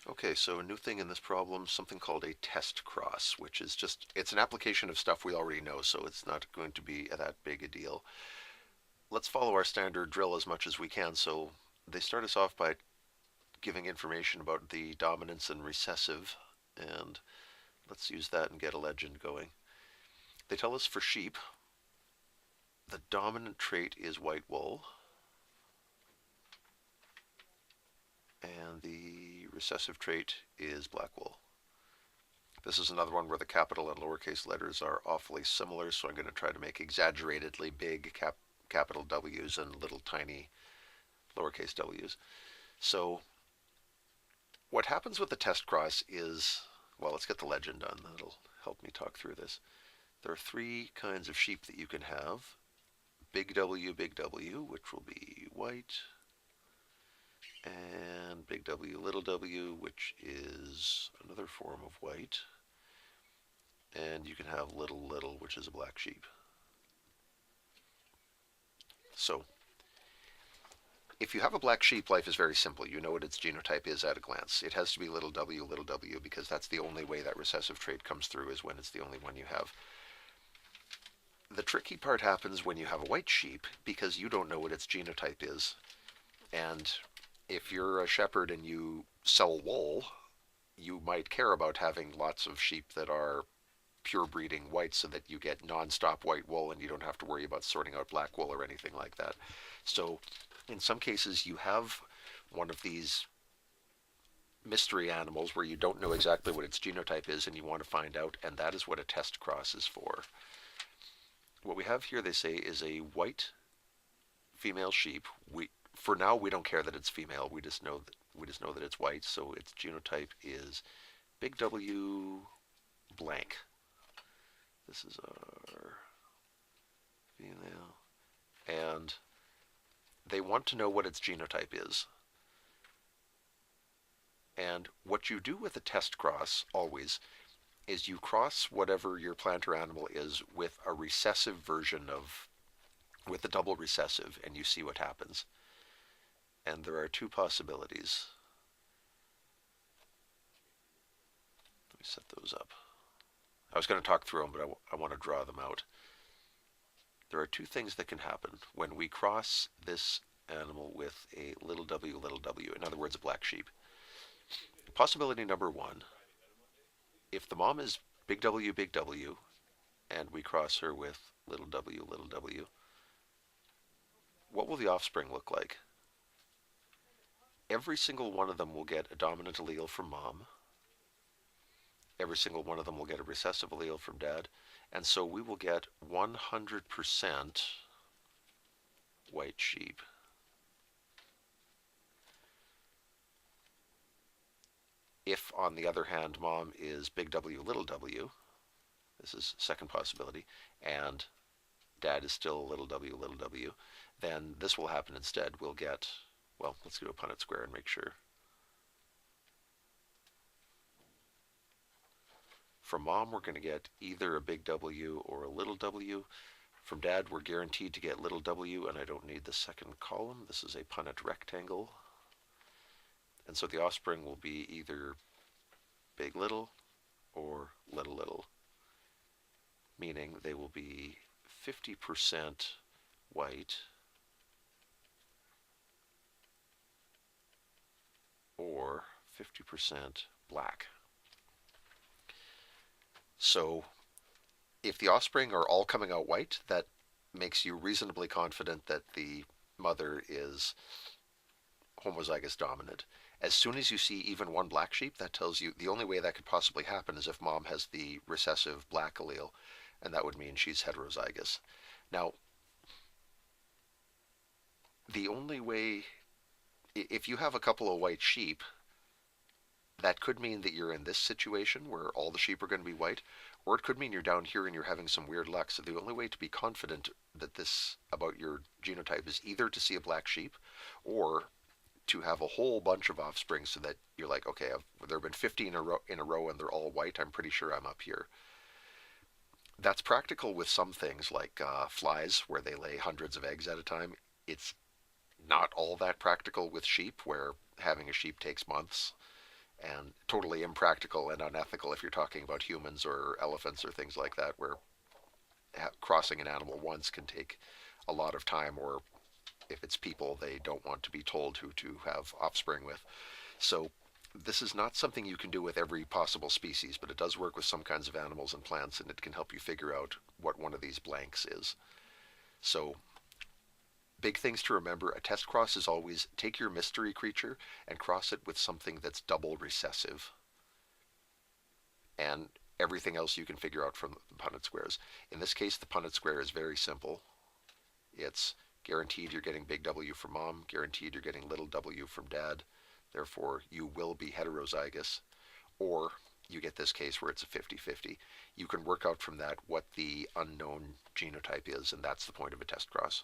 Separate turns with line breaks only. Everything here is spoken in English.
Okay, so a new thing in this problem, something called a test cross, which is just, it's an application of stuff we already know, so it's not going to be that big a deal. Let's follow our standard drill as much as we can. So they start us off by giving information about the dominance and recessive, and let's use that and get a legend going. They tell us for sheep, the dominant trait is white wool, and the recessive trait is black wool. This is another one where the capital and lowercase letters are awfully similar, so I'm going to try to make exaggeratedly big capital W's and little tiny lowercase w's. So what happens with the test cross is, well, let's get the legend done. That'll help me talk through this. There are three kinds of sheep that you can have. Big W, which will be white, and big little w, which is another form of white, and you can have little, which is a black sheep. So if you have a black sheep, life is very simple. You know what its genotype is at a glance. It has to be little w, because that's the only way that recessive trait comes through, is when it's the only one you have. The tricky part happens when you have a white sheep, because you don't know what its genotype is. And if you're a shepherd and you sell wool, you might care about having lots of sheep that are pure breeding white so that you get non-stop white wool and you don't have to worry about sorting out black wool or anything like that. So in some cases you have one of these mystery animals where you don't know exactly what its genotype is and you want to find out, and that is what a test cross is for. What we have here, they say, is a white female sheep. For now we don't care that it's female. We just know that it's white. So its genotype is big W blank. This is our female, and they want to know what its genotype is. And what you do with a test cross always is you cross whatever your plant or animal is with a recessive version of, with a double recessive, and you see what happens. And there are two possibilities. Let me set those up. I was going to talk through them, but I want to draw them out. There are two things that can happen when we cross this animal with a little w, in other words, a black sheep. Possibility number one, if the mom is big W, and we cross her with little w, what will the offspring look like? Every single one of them will get a dominant allele from mom. Every single one of them will get a recessive allele from dad. And so we will get 100% white sheep. If, on the other hand, mom is big W, this is second possibility, and dad is still little w, then this will happen instead. We'll get, well, let's do a Punnett square and make sure. From mom, we're going to get either a big W or a little w. From dad, we're guaranteed to get little w, and I don't need the second column. This is a Punnett rectangle. And so the offspring will be either big little or little, meaning they will be 50% white or 50% black. So if the offspring are all coming out white, that makes you reasonably confident that the mother is homozygous dominant. As soon as you see even one black sheep, that tells you the only way that could possibly happen is if mom has the recessive black allele, and that would mean she's heterozygous. Now, the only way, if you have a couple of white sheep, that could mean that you're in this situation where all the sheep are going to be white, or it could mean you're down here and you're having some weird luck. So the only way to be confident that this, about your genotype, is either to see a black sheep or to have a whole bunch of offspring so that you're like, okay, there have been 50 in a row and they're all white. I'm pretty sure I'm up here. That's practical with some things like flies, where they lay hundreds of eggs at a time. It's not all that practical with sheep, where having a sheep takes months. and totally impractical and unethical if you're talking about humans or elephants or things like that, where crossing an animal once can take a lot of time, or if it's people, they don't want to be told who to have offspring with. So this is not something you can do with every possible species, but it does work with some kinds of animals and plants, and it can help you figure out what one of these blanks is. So big things to remember: a test cross is always take your mystery creature and cross it with something that's double recessive. And everything else you can figure out from the Punnett squares. In this case, the Punnett square is very simple. It's guaranteed you're getting big W from mom, guaranteed you're getting little w from dad, therefore you will be heterozygous. Or you get this case where it's a 50-50. You can work out from that what the unknown genotype is, and that's the point of a test cross.